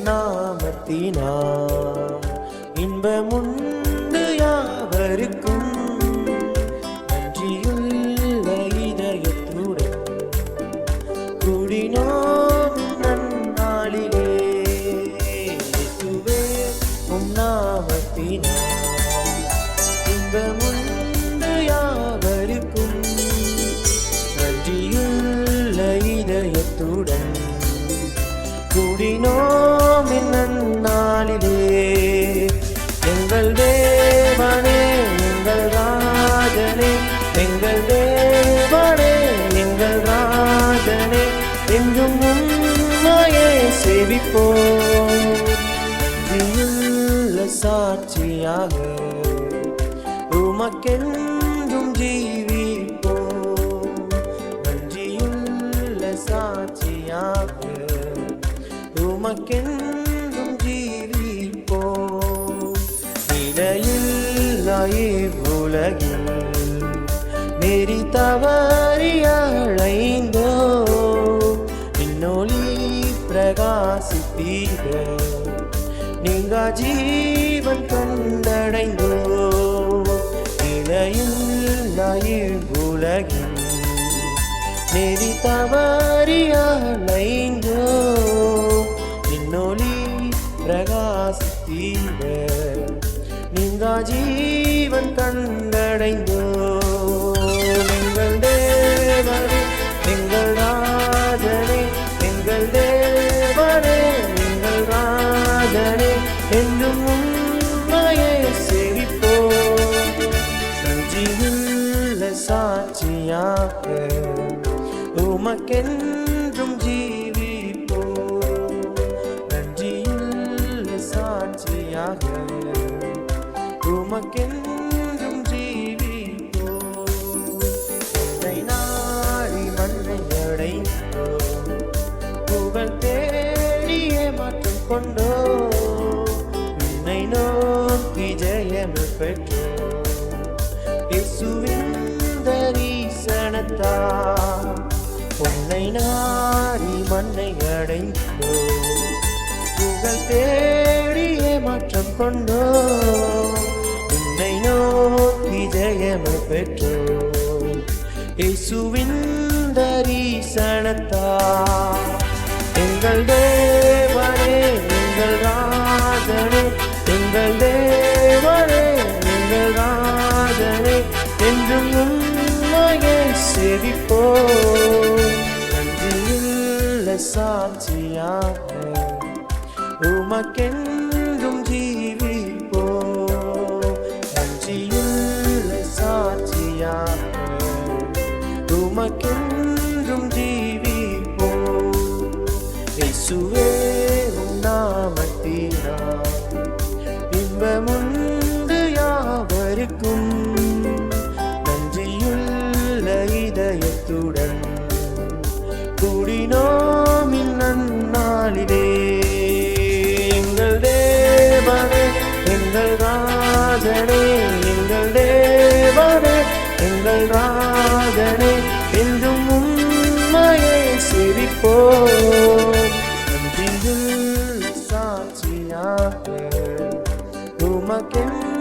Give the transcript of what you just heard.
நாமத்தினார் இன்பமுண்டு யாவருக்கும் நன்றியுள்ள இதயத்துடன் கூடினோம் நன்னாளிலே இயேசுவே உம் நாமத்தினார் இன்பமுண்டு யாவருக்கும் நன்றியுள்ள இதயத்துடன் கூடினோம் நன்னாளிலே எங்கள் தேவனே எங்கள் ராஜனே எங்கள் தேவனே எங்கள் ராஜனே என்றும் உம்மையே சேவிப்போம் நன்றியுள்ள சாட்சியாக உமக்கென்றும் ஜீவிப்போம் நன்றியுள்ள சாட்சியாக உமக்கென்றும் ஜீவிப்போம் நிலையில்லா இவ்வுலகில் நெறி தவறி அழைந்தோ இன்னொளி பிரகாசித்தீர நீங்கா ஜீவன் கண்டடைந்தோ நிலையில்லா இவ்வுலகில் நெறி தவறி அழைந்தோ இன்னொளி பிரகாசித்தீர நீங்கா ஜீவன் கண்டடைந்தோ எங்கள் தேவனே எங்கள் ராஜனே எங்கள் தேவனே எங்கள் ராஜனே என்றும் உம்மையே சேவிப்போம் நன்றியுள்ள சாட்சியாக உமக்கென்றும் ஜீவிப்போம் நன்றியுள்ள சாட்சியாக உமக்கென்றும் ஜீவிப்போம் உன்னை நாடி மண்ணை அடைந்தோ புகழ் தேடிய மாற்றம் கொண்டோ உன்னை நோக்கி ஜெயம் பெற்றோ இயேசுவின் தரிசனத்தால் உன்னை நாடி மண்ணை அடைந்தோ புகழ் தேடிய மாற்றம் கொண்டோ உன்னை நோக்கி ஜெயம் பெற்றோ இயேசுவின் தரிசனத்தால் எங்கள் தேவனே எங்கள் ராஜனே எங்கள் தேவனே எங்கள் ராஜனே என்றும் உம்மையே சேவிப்போம் நன்றியுள்ள சாட்சியாக உமக்கென்றும் ஜீவிப்போம் நன்றியுள்ள சாட்சியாக உமக்கென்றும் ஜீவிப்போம் இயேசுவே உம் நாமத்தினார் இன்பமுண்டு யாவருக்கும் நன்றியுள்ள இதயத்துடன் கூடினோம் நன்னாளிலே எங்கள் தேவனே எங்கள் ராஜனே எங்கள் தேவனே எங்கள் ராஜனே என்றும் உம்மையே சேவிப்போம் நன்றியுள்ள சாட்சியாக உமக்கென்றும்